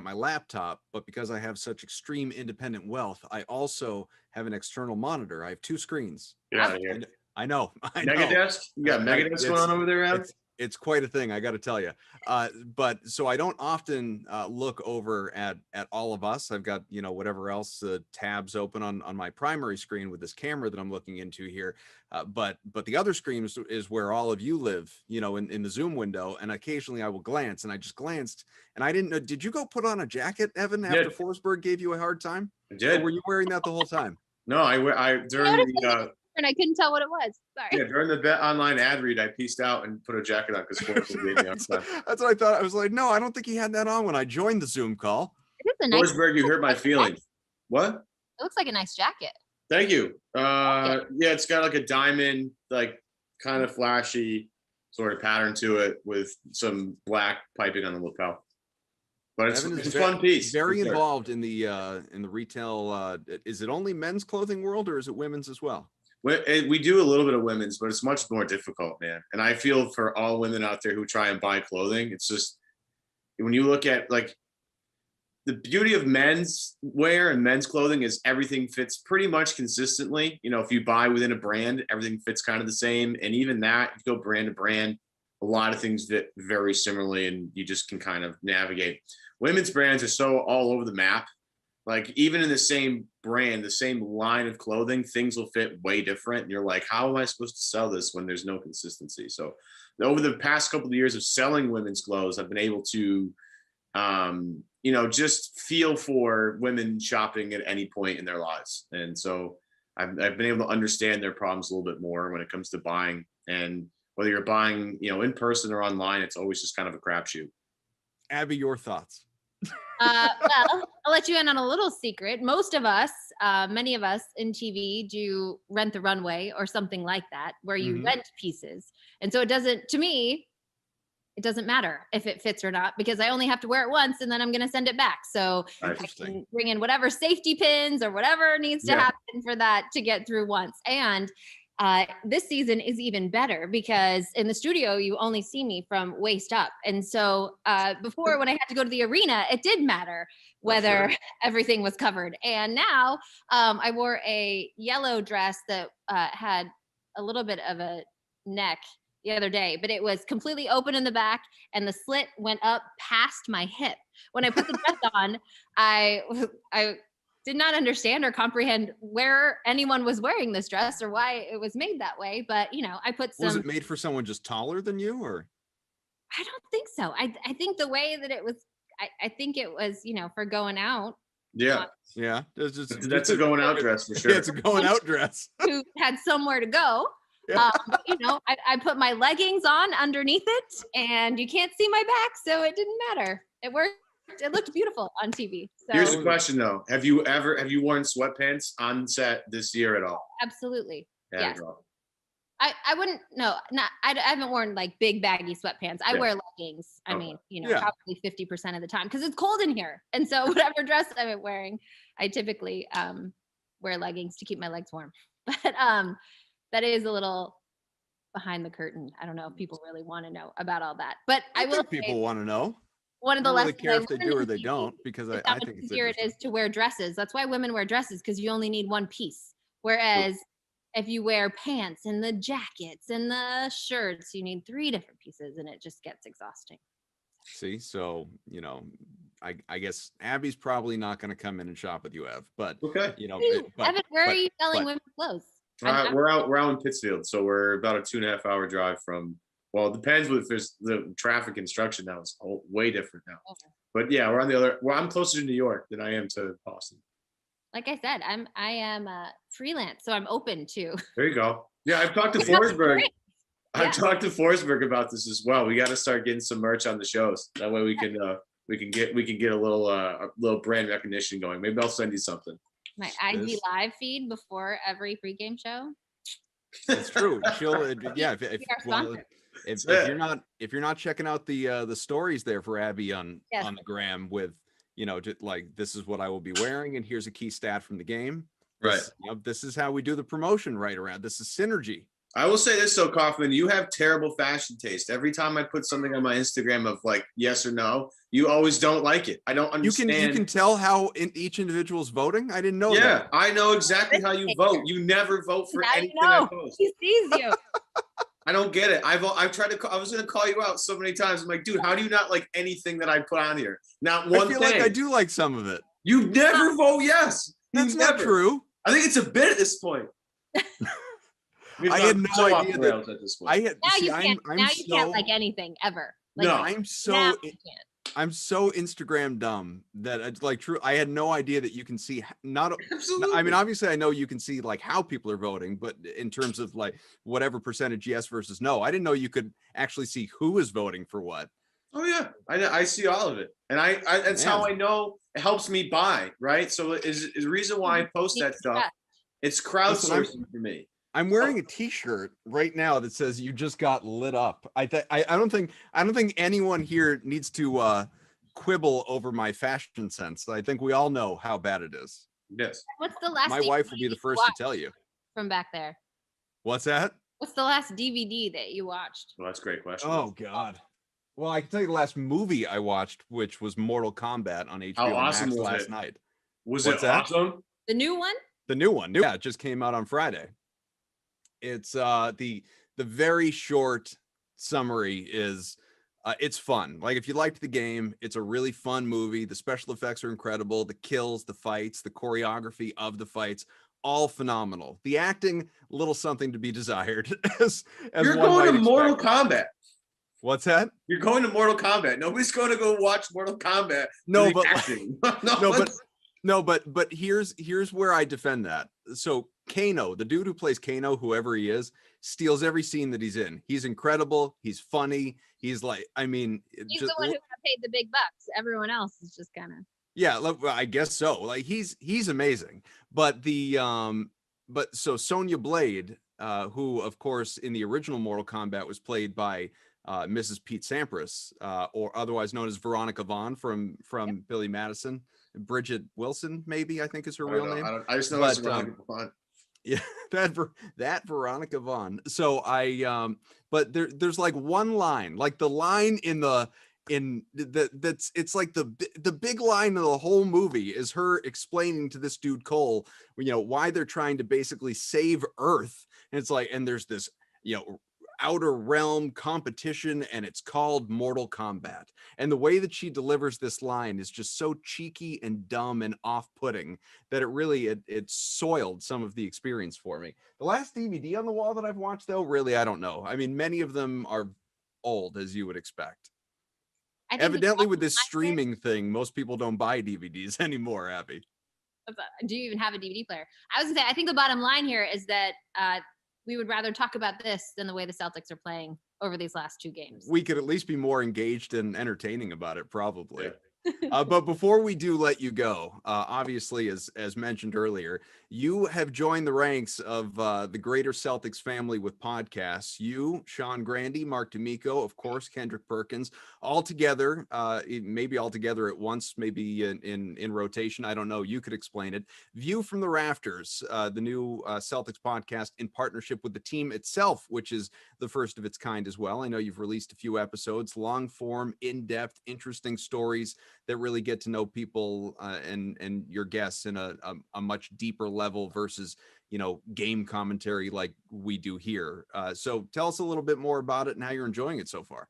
my laptop, but because I have such extreme independent wealth, I also have an external monitor. I have 2 screens. Get out of here. I know. Mega desk? You got mega desk going on over there, Adam? It's quite a thing, I got to tell you. But so I don't often look over at all of us. I've got, whatever else tabs open on my primary screen with this camera that I'm looking into here. But the other screen is where all of you live, in the Zoom window. And occasionally I will glance, and I just glanced, and I didn't know. Did you go put on a jacket, Evan, after Forsberg gave you a hard time? I did. Or were you wearing that the whole time? No, I during the and I couldn't tell what it was. Sorry. Yeah, during the Bet Online ad read, I pieced out and put a jacket on because Forsberg gave me outside. That's what I thought. I was like, no, I don't think he had that on when I joined the Zoom call. It is a nice Forsberg, you hurt my feelings. What? It looks like a nice jacket. Thank you. Yeah, it's got like a diamond, like kind of flashy sort of pattern to it with some black piping on the lapel. But it's a fun piece. Very involved in the retail. Is it only men's clothing world, or is it women's as well? We do a little bit of women's, but it's much more difficult, man. And I feel for all women out there who try and buy clothing, it's just when you look at like the beauty of men's wear and men's clothing is everything fits pretty much consistently. If you buy within a brand, everything fits kind of the same. And even that, if you go brand to brand, a lot of things fit very similarly, and you just can kind of navigate. Women's brands are so all over the map. Like even in the same brand, the same line of clothing, things will fit way different. And you're like, how am I supposed to sell this when there's no consistency? So over the past couple of years of selling women's clothes, I've been able to, just feel for women shopping at any point in their lives. And so I've been able to understand their problems a little bit more when it comes to buying. And whether you're buying, in person or online, it's always just kind of a crapshoot. Abby, your thoughts? Well, I'll let you in on a little secret. Most of us, many of us in TV do Rent the Runway or something like that, where you rent pieces. And so to me, it doesn't matter if it fits or not, because I only have to wear it once and then I'm going to send it back. So I can bring in whatever safety pins or whatever needs to happen for that to get through once. And this season is even better because in the studio, you only see me from waist up. And so before, when I had to go to the arena, it did matter whether everything was covered. And now I wore a yellow dress that had a little bit of a neck the other day, but it was completely open in the back and the slit went up past my hip. When I put the dress on, I did not understand or comprehend where anyone was wearing this dress or why it was made that way. But, I put some. Was it made for someone just taller than you, or? I don't think so. I think the way that it was, I think it was, for going out. Yeah. Yeah. That's a going out dress for sure. Yeah, it's a going out dress. Who had somewhere to go. Yeah. But, I put my leggings on underneath it and you can't see my back. So it didn't matter. It worked. It looked beautiful on TV. So. Here's the question though. Have you worn sweatpants on set this year at all? Absolutely. Yes. I wouldn't, no, not, I haven't worn like big baggy sweatpants. I wear leggings. I mean, probably 50% of the time because it's cold in here. And so whatever dress I'm wearing, I typically wear leggings to keep my legs warm. But that is a little behind the curtain. I don't know if people really want to know about all that, but I will. People want to know. one of the I don't really lessons care I if they learned do or in they TV don't, because is I how much think it's easier it interesting. is to wear dresses. That's why women wear dresses, because you only need one piece. Whereas if you wear pants and the jackets and the shirts, you need 3 different pieces, and it just gets exhausting. See, so I guess Abby's probably not going to come in and shop with you, Ev. But Okay. Evan, where are you selling but- women's clothes? We're out in Pittsfield, so we're about a 2.5-hour drive from. Well, it depends if there's the traffic instruction now is way different now. Okay. But yeah, we're on the other. Well, I'm closer to New York than I am to Boston. Like I said, I am freelance, so I'm open to. There you go. Yeah, I've talked to It's not Forsberg. great. I've Yeah. talked to Forsberg about this as well. We got to start getting some merch on the shows. That way we can get a little brand recognition going. Maybe I'll send you something. My IG live feed before every pregame show. It's true. She'll yeah. If you're not checking out the stories there for Abby on the gram with just like, this is what I will be wearing, and here's a key stat from the game. This is how we do the promotion right around. This is synergy. I will say this though, Kaufman, you have terrible fashion taste. Every time I put something on my Instagram of like yes or no, you always don't like it. I don't understand. You can tell how each individual is voting. I didn't know that. Yeah, I know exactly how you vote. You never vote for anything I post. He sees you. I don't get it. I've tried to. I was going to call you out so many times. I'm like, dude, how do you not like anything that I put on here? Not one thing. I feel like I do like some of it. You never vote yes. That's not true. I think it's a bit at this point. I had no idea that at this point. I had. Now you can't. Now you can't like anything ever. Like, no, I'm so Instagram dumb that it's like true. I had no idea that you can see Absolutely. I mean, obviously I know you can see like how people are voting, but in terms of like whatever percentage yes versus no, I didn't know you could actually see who is voting for what. Oh yeah, I see all of it, and I that's how I know it helps me buy, right? So is the reason why I post that stuff. It's crowdsourcing for me. I'm wearing a T-shirt right now that says "You just got lit up." I don't think anyone here needs to quibble over my fashion sense. I think we all know how bad it is. Yes. What's the last? My wife will be the first to tell you. From back there. What's that? What's the last DVD that you watched? Well, that's a great question. Oh God. Well, I can tell you the last movie I watched, which was Mortal Kombat on HBO Max last night. Was it awesome? The new one? The new one. Yeah, it just came out on Friday. It's the very short summary is it's fun. Like if you liked the game, it's a really fun movie. The special effects are incredible. The kills, the fights, the choreography of the fights, all phenomenal. The acting, little something to be desired. You're going to Mortal Kombat. What's that? You're going to Mortal Kombat. Nobody's going to go watch Mortal Kombat. But here's where I defend that. So Kano, the dude who plays Kano, whoever he is, steals every scene that he's in. He's incredible. He's funny. He's like, I mean, he's the one who got paid the big bucks. Everyone else is just kind of. Yeah, I guess so. Like he's amazing. But so Sonya Blade, who of course in the original Mortal Kombat was played by Mrs. Pete Sampras, or otherwise known as Veronica Vaughn from Billy Madison. Bridget Wilson, maybe I think is her real name. I just know it's Veronica Vaughn. Yeah, that Veronica Vaughn. So but there's like one line, like the line it's like the big line of the whole movie is her explaining to this dude Cole, why they're trying to basically save Earth. And it's like, and there's this, outer realm competition, and it's called Mortal Kombat. And the way that she delivers this line is just so cheeky and dumb and off-putting that it really it soiled some of the experience for me. The last DVD on the wall that I've watched, though, really, I don't know. I mean, many of them are old, as you would expect. Evidently, with this streaming thing, most people don't buy DVDs anymore, Abby. Do you even have a DVD player? I was gonna say, I think the bottom line here is that we would rather talk about this than the way the Celtics are playing over these last 2 games. We could at least be more engaged and entertaining about it, probably. Yeah. But before we do let you go, obviously, as mentioned earlier, you have joined the ranks of the greater Celtics family with podcasts. You, Sean Grandy, Mark D'Amico, of course, Kendrick Perkins, all together, maybe all together at once, maybe in rotation. I don't know. You could explain it. View from the Rafters, the new Celtics podcast in partnership with the team itself, which is the first of its kind as well. I know you've released a few episodes, long form, in-depth, interesting stories that really get to know people and your guests in a much deeper level versus, game commentary like we do here. So tell us a little bit more about it and how you're enjoying it so far.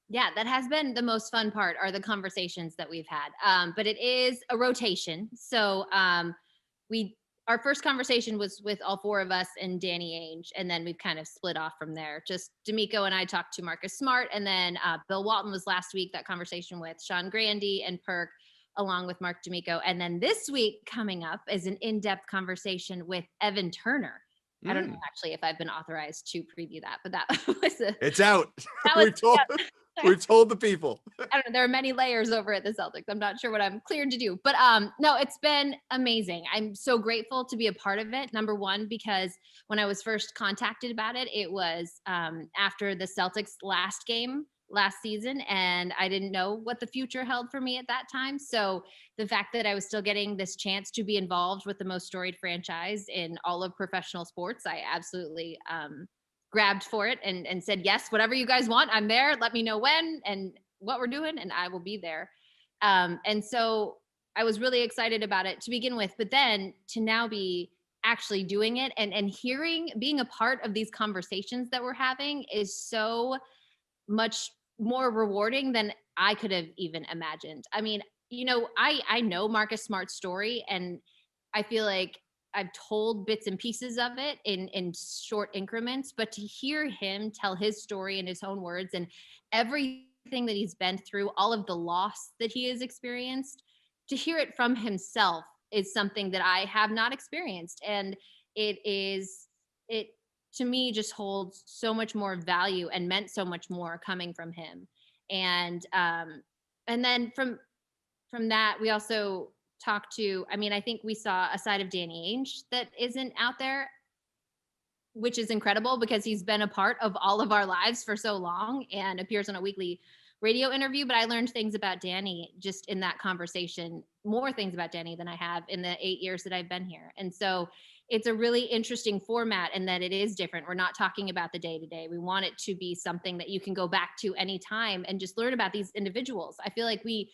Yeah, that has been the most fun part, are the conversations that we've had. But it is a rotation. So our first conversation was with all four of us and Danny Ainge, and then we've kind of split off from there. Just D'Amico and I talked to Marcus Smart, and then Bill Walton was last week, that conversation with Sean Grandy and Perk, along with Mark D'Amico. And then this week coming up is an in-depth conversation with Evan Turner. I don't know actually if I've been authorized to preview that, but that was it's out. That was, We've told the people. I don't know. There are many layers over at the Celtics. I'm not sure what I'm cleared to do, but no, it's been amazing. I'm so grateful to be a part of it. Number one, because when I was first contacted about it, it was after the Celtics last game last season, and I didn't know what the future held for me at that time. So the fact that I was still getting this chance to be involved with the most storied franchise in all of professional sports, I absolutely grabbed for it and said, yes, whatever you guys want, I'm there. Let me know when and what we're doing, and I will be there. And so I was really excited about it to begin with, but then to now be actually doing it and being a part of these conversations that we're having is so much more rewarding than I could have even imagined. I mean, I know Marcus Smart's story, and I feel like I've told bits and pieces of it in short increments, but to hear him tell his story in his own words and everything that he's been through, all of the loss that he has experienced, to hear it from himself is something that I have not experienced. And it to me just holds so much more value and meant so much more coming from him. And then from that, we also talked to, I think we saw a side of Danny Ainge that isn't out there, which is incredible because he's been a part of all of our lives for so long and appears on a weekly radio interview. But I learned things about Danny just in that conversation, more things about Danny than I have in the 8 years that I've been here. And so it's a really interesting format in that it is different. We're not talking about the day-to-day. We want it to be something that you can go back to anytime and just learn about these individuals. I feel like we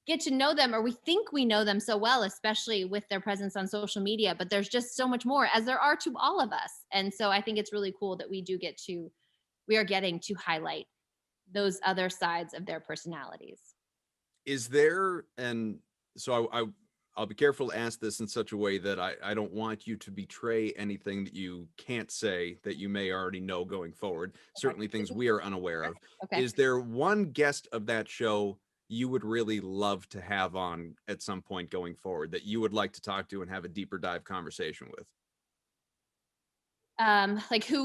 get to know them, or we think we know them so well, especially with their presence on social media, but there's just so much more, as there are to all of us. And so I think it's really cool that we are getting to highlight those other sides of their personalities. Is there, and so I'll be careful to ask this in such a way that I don't want you to betray anything that you can't say that you may already know going forward. Okay. Certainly things we are unaware of. Okay. Is there one guest of that show you would really love to have on at some point going forward that you would like to talk to and have a deeper dive conversation with? Who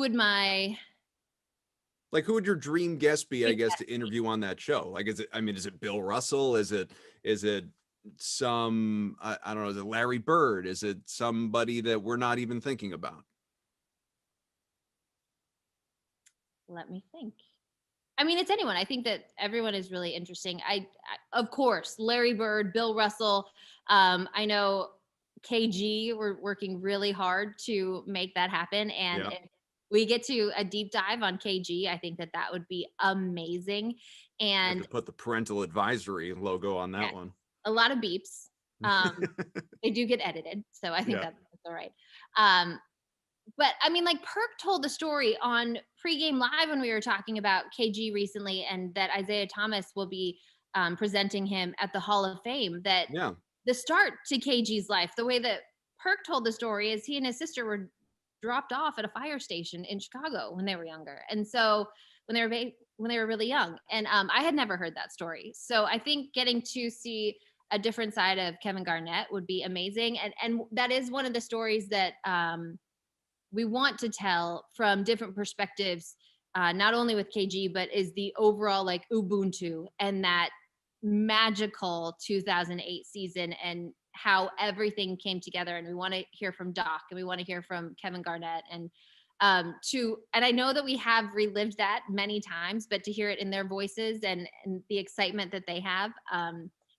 would your dream guest be, I guess, to interview on that show? Like, is it Bill Russell? Is it some, I don't know, is it Larry Bird? Is it somebody that we're not even thinking about? Let me think. It's anyone. I think that everyone is really interesting. I of course, Larry Bird, Bill Russell. I know KG, we're working really hard to make that happen. And if we get to a deep dive on KG, I think that would be amazing. And you have to put the parental advisory logo on that one. A lot of beeps. They do get edited. So I think that's all right. But Perk told the story on pregame live when we were talking about KG recently, and that Isaiah Thomas will be presenting him at the Hall of Fame. That the start to KG's life, the way that Perk told the story, is he and his sister were dropped off at a fire station in Chicago when they were younger. And so when they were really young, and I had never heard that story. So I think getting to see a different side of Kevin Garnett would be amazing. And that is one of the stories that we want to tell from different perspectives, not only with KG, but is the overall Ubuntu, and that magical 2008 season and how everything came together. And we want to hear from Doc, and we want to hear from Kevin Garnett, and I know that we have relived that many times, but to hear it in their voices and the excitement that they have,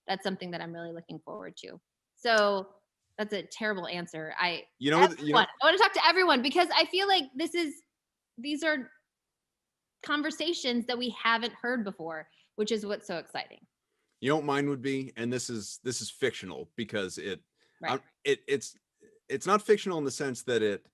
that's something that I'm really looking forward to. So that's a terrible answer. I want to talk to everyone, because I feel like these are conversations that we haven't heard before, which is what's so exciting. You know what mine would be, and this is fictional, because it's not fictional in the sense that it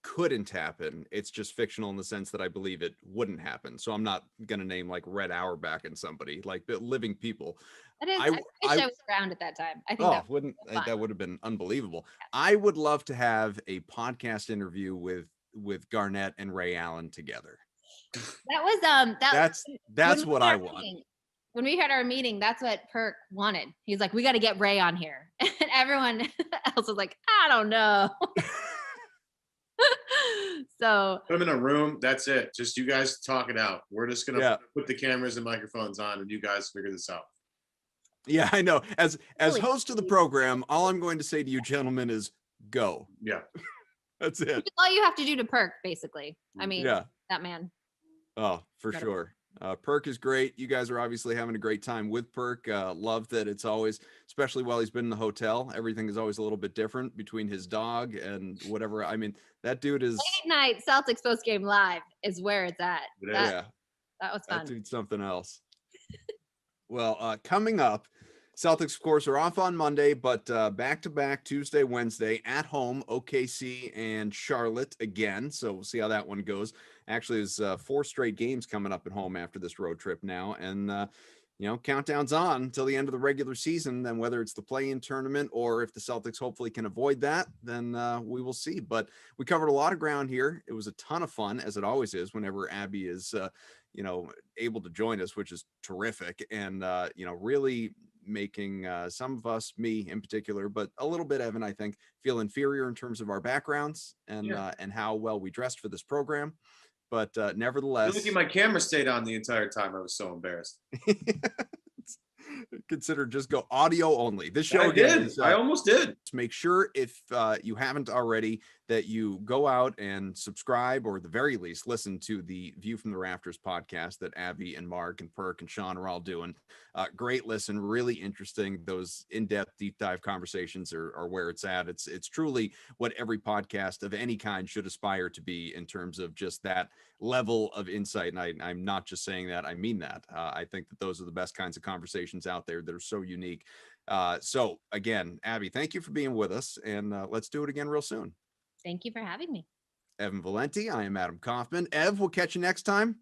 couldn't happen. It's just fictional in the sense that I believe it wouldn't happen. So I'm not going to name like Red Auerbach and somebody, like living people. I wish I was around at that time. I think that would have been unbelievable. Yeah. I would love to have a podcast interview with Garnett and Ray Allen together. That was that's what I want. When we had our meeting, that's what Perk wanted. He's like, we got to get Ray on here. And everyone else was like, I don't know. So put them in a room. That's it. Just you guys talk it out. We're just going to put the cameras and microphones on, and you guys figure this out. Yeah, I know. As host of the program, all I'm going to say to you gentlemen is go. Yeah. That's it. It's all you have to do to Perk, basically. I mean, that man. Oh, for sure. Perk is great. You guys are obviously having a great time with Perk. Love that it's always, especially while he's been in the hotel, everything is always a little bit different between his dog and whatever. I mean, that dude is late night Celtics post game live is where it's at. That was fun. That dude's something else. Well, coming up, Celtics, of course, are off on Monday, but back-to-back Tuesday, Wednesday at home, OKC and Charlotte again. So we'll see how that one goes. Actually, there's 4 straight games coming up at home after this road trip now. And, countdown's on until the end of the regular season. Then whether it's the play-in tournament or if the Celtics hopefully can avoid that, then we will see. But we covered a lot of ground here. It was a ton of fun, as it always is whenever Abby is, able to join us, which is terrific. And, really making some of us, me in particular, but a little bit Evan, I think, feel inferior in terms of our backgrounds and how well we dressed for this program. But nevertheless, lucky my camera stayed on the entire time. I was so embarrassed. Consider just go audio only. This show I almost did. Make sure if you haven't already that you go out and subscribe, or at the very least listen to the View from the Rafters podcast that Abby and Mark and Perk and Sean are all doing. Great listen, really interesting. Those in-depth deep dive conversations are where it's at. It's truly what every podcast of any kind should aspire to be in terms of just that level of insight. And I'm not just saying that, I mean that. I think that those are the best kinds of conversations out there that are so unique. So again, Abby, thank you for being with us, and let's do it again real soon. Thank you for having me. Evan Valenti, I am Adam Kaufman. Ev, we'll catch you next time.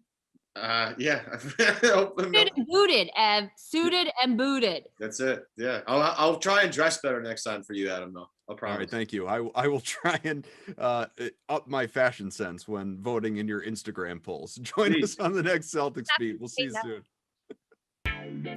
Yeah. Suited and booted, Ev. Suited and booted. That's it. Yeah. I'll try and dress better next time for you, Adam, though. I'll promise. All right, thank you. I will try and up my fashion sense when voting in your Instagram polls. Join us on the next Celtics Beat. We'll see you soon.